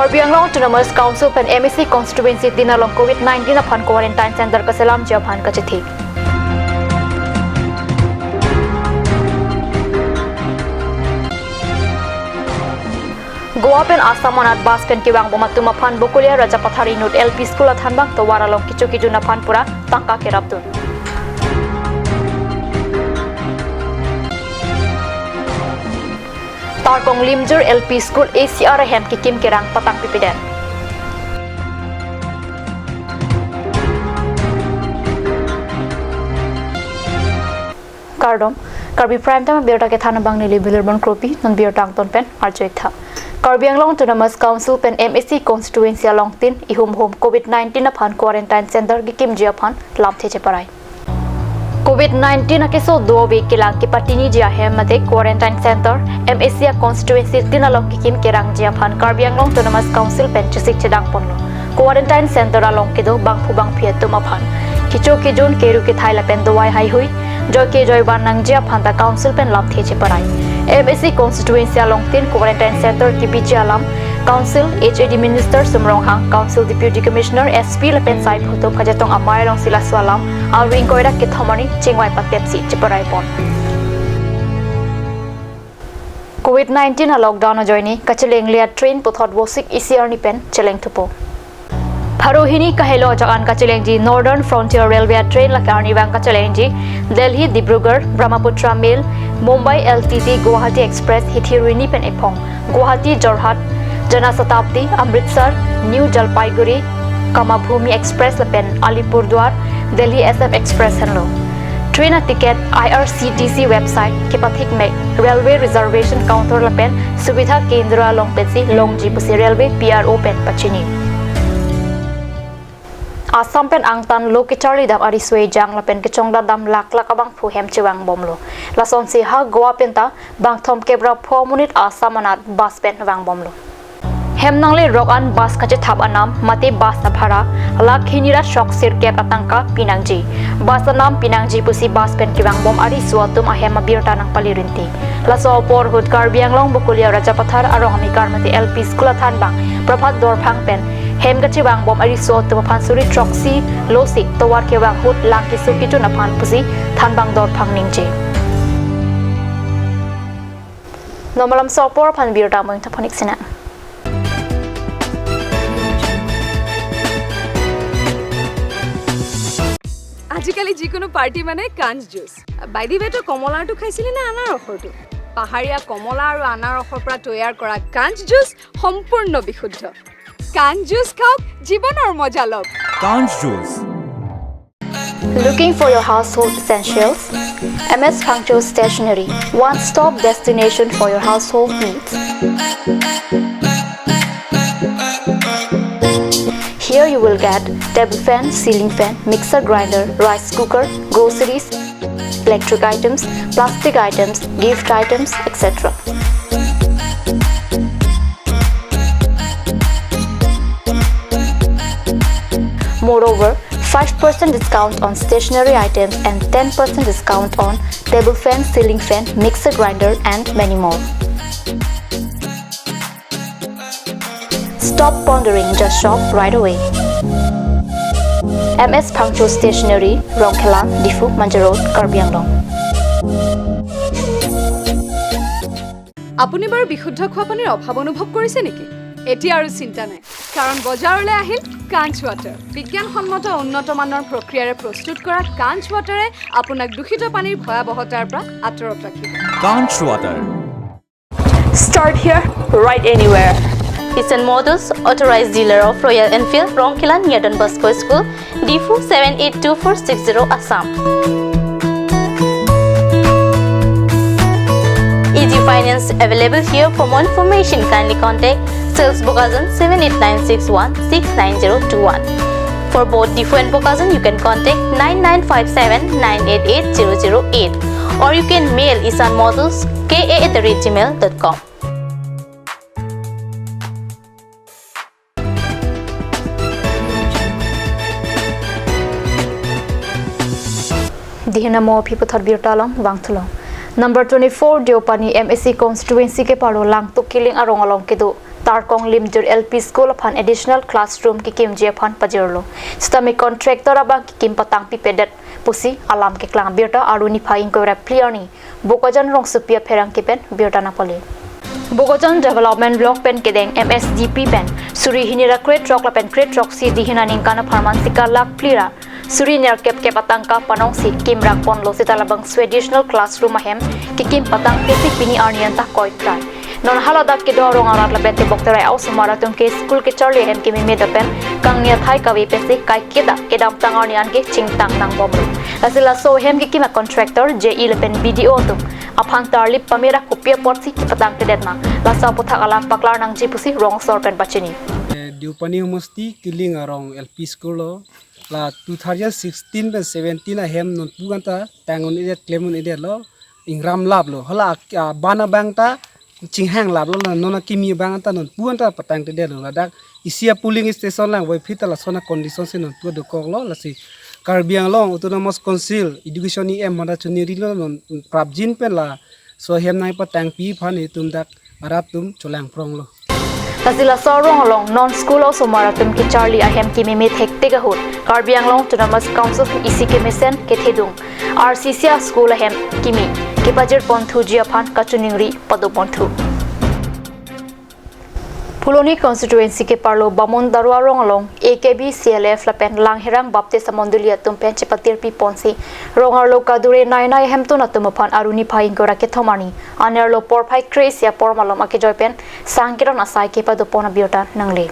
Karbi Anglong Autonomous Council pen MSC constituency dinalong COVID-19 upon quarantine center kasalam Japan kachithi. Goa pen Asamanat bas pen kiwang bumatuma phan Bokulia Raja Pathari Nut LP School at Hanbang Tawaralong kichu na phan pura tangka kiraptun. Tarkong Limjur LP School ACR hem kikim kirang patang pipiden. Kardom Karbi Prime Time biota ke thana bang nili bilirban kropi non biota ton pen arjoy tha. Karbi Anglong Autonomous Council pen MSC constituency along tin ihum home COVID-19 na phan quarantine center kikim jia phan lam theche parai. COVID-19 na keso do week kilang ki patini jia hem mate quarantine center MSC constituency tinalong kikim kirang jia phan Karbi Anglong Autonomous Council pen chisik chedang ponlo quarantine center along kido bang phubang phiat tuma phan kicho ki jun keru ki thaila pen dowai hai hui joy ke joy ban nang jia phan ta council pen lap theche parai MSC constituency along tin quarantine center ki bichi alam council HAD minister Sumrong Hang council deputy commissioner SP lapen sai photo phajatong amai long sila swalam alwing koira ki thomani chingwai patepsi chiparai pon COVID-19 a lockdown joini kacheleng lia train pothot bosik ECR ni pen cheleng thupo Pharohini kahelo jagan kacheleng ji northern frontier railway train la karni bang kacheleng ji Delhi Dibrugarh Brahmaputra Mail Mumbai LTT Guwahati Express hithiruini pen ephong Guwahati Jorhat Jana Shatabdi Amritsar New Jalpaiguri Kamabhumi Express la pen Alipurdwar Delhi SM Express henlo train a ticket IRCTC website kipathik me railway reservation counter la pen subidha kendra long pensi longji pusi railway PRO pen pachini Assam pen angtan lokitari dam ari sway jang la pen kechongda dam lak abang phu hem chiwang bomlo lason si ha Goa penta bang thom kebra 4 minute Asamanat bus pen wang bomlo hem nangle rogan bus kache thap anam mate bus na bhara lak hinira shok sir kep atangka pinangji bus anam pinangji pusi bus pen kiwang bom ari suatum ahem abirta nang palirinti laso por hut Karbi Anglong Bokulia Raja Pathar aro hamikar mate LP School athan bang Prabhat Dorphang pen hem gachi wang bom ari so to phan suri troxy losik towar ke wang hut lang ki suki tu na phan pusi than bang dor phang ningje nomalam sopor phan birta moing thaphonik sina আজিকালি যিকোনো party মানে কাঞ্জ juice বাইদি বেটো কমলাটো খাইছিলি না আনাৰ ৰসটো পাহাৰীয়া কমলা আৰু আনাৰ ৰসৰ পৰা তৈয়াৰ কৰা কাঞ্জ জুচ সম্পূৰ্ণ বিশুদ্ধ কাঞ্জ জুচ খাওক জীৱনৰ মজা লওক কাঞ্জ juice Looking for your household essentials? MS Phangcho Stationery, one-stop destination for your household needs. Here you will get table fan, ceiling fan, mixer grinder, rice cooker, groceries, electric items, plastic items, gift items, etc. Moreover, 5% discount on stationery items and 10% discount on table fan, ceiling fan, mixer grinder and many more. Stop pondering, just shop right away. MS Phangcho Stationery, Rongkhelang, Difu, Manja Road, Karbi Anglong. আপুনি বাৰু বিশুদ্ধ খোৱা পানীৰ অভাৱ অনুভৱ কৰিছে নেকি এতিয়া আৰু চিন্তা নাই কাৰণ বজাৰলৈ আহিল কাঞ্জ ৱাটাৰ বিজ্ঞানসন্মত উন্নত মানৰ প্ৰক্ৰিয়াৰে প্ৰস্তুত কৰা কাঞ্জ ৱাটাৰে আপোনাক দূষিত পানীৰ ভয়াৱহতাৰ পৰা আঁতৰত ৰাখিব কাঞ্জ water Start here, right anywhere. Eastern Motors, authorized dealer of Royal Enfield, Rongkhelang, near Don Bosco School, Difu 782460 Assam. Easy finance available here. For more information, kindly contact Sales Bokazan 7896169021. For both Difu and Bokazan, you can contact 9957988008 or you can mail isanmotors@gmail.com. Dihina mo people thar birtalam wangthulong Number 24 Diopani MSC constituency ke paro lang to killing arong along ke do Tarkong Limjur LP School upon additional classroom ki kim je upon pajirlo stami contractor abang ki kim patang pi pedet pusi alam ke klang birta aruni phaing ko rap clear ni bokojan rong supia pherang ki pen birta na pole bokojan development block pen kedeng MSDP pen suri hinira crate rock la pen crate rock si dihina ning kana pharmansika lak plira suri ner kep kep patangka panong si kim rak pon lo sitalabang additional classroom ahem ki kim patang tepi pini arnian ta koi try non haladak ke dorong arat la bente bokterai au sumara tum ke school ke charlie hem ki mi medapen kang nia thai ka we pesi kai keda kedam tang arnian ke chingtang nang bom asila so hem ki kima contractor je le pen BDO tum aphang tarlip pamera kopia porsi ki patang tedetna la sa puthak alam paklar nang ji pusi wrong sor pen bachini Diupani Musti killing around LP school la 2016 dan 17 ahem non puganta tangun ide claimun ide lo ingram lab lo hala bana bangta cinghang lab lo nona kimi bangta non puganta patang ide lo ladak isia pooling station lang wai fita la sona condition se non pu de kok lo la si Karbiang Long Autonomous Council Education em mada chuniri lo non prabjin pen la so hem nai patang pi phani tum dak arap tum cholang prong lo Tasila sorong along non-school also marathon ki Charlie ahem ki mimit hekte gahut Karbiang Long Autonomous Council isi ki misen ke thedung RCCA school ahem kimi ki pajir ponthu jiaphan kachuningri padu ponthu Puloni constituency ke parlo Bamon Darwa rong along AKB CLF lapen langherang bapte samondulia tumpen chepatir pi ponsi rongar lo kadure nainai hemto na tumaphan aruni phaing gora ke thomani anerlo porphai cresia pormalom ake joipen sangkiron asai ke padopona biota nangle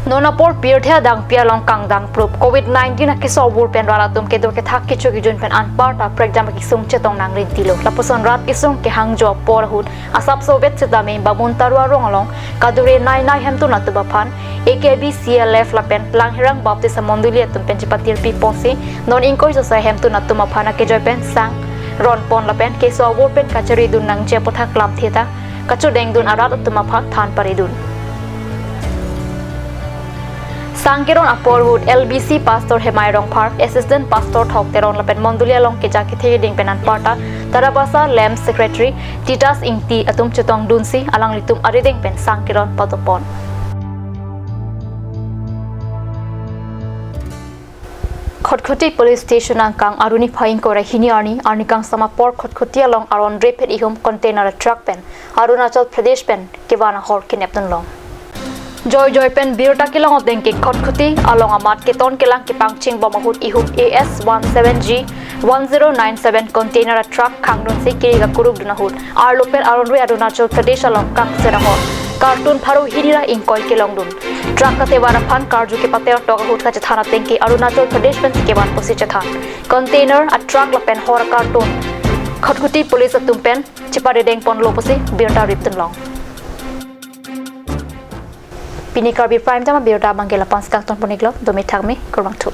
Nona port pirthia dang pialong kang dang proof COVID-19 na kisobur pen rala tum ke dor ke thak ke chogi jun pen anparta prekjam ki sung chetong nang rin tilo lapuson rat ki sung ke hangjo por hut asap soviet chedame babun tarwa rong along kadure nai nai hemtu na tubaphan AKB CLF lapen langhirang bapte samondulia tum pen chipatir pi ponsi non inkoi so sa hemtu na tumaphana ke joy pen sang ron pon lapen ke sobur pen kachari dun nang che pothak lam theta kachu deng dun arat tumaphan than paridun Sangkiron Aporwood LBC Pastor Hemairong Park Assistant Pastor Thokteron lapen Mondulia long ke jaki the ding penan parta Tarabasa Lam Secretary Titas Ingti atum chetong dunsi alang litum ariding pen Sangkiron patopon Khotkhoti Police Station angkang aruni phaing kora hiniarni arnikang samapor Khotkhoti along aron repet ihum container truck pen Arunachal Pradesh pen kiwana hor kinepton long Joy pen birta kilang odeng ke Khotkhoti along amat keton kilang kipang ching bomahut ihum AS17G 1097 container truck khangnun se kiriga kurub dunahut arlopen aronrui Arunachal Pradesh along kang serahor cartoon pharu hinira inkoi kilong dun truck ka tewara phan karju ke pater toga hut ka thana tengki Arunachal Pradesh pen keban posi chathan container a truck lapen hor cartoon Khotkhoti police atumpen chipare deng pon loposi birta riptun long Pini Karbi Prime Time Biota Bangela Panskang Ton Poniglo Domi Thagmi Kurmang Tu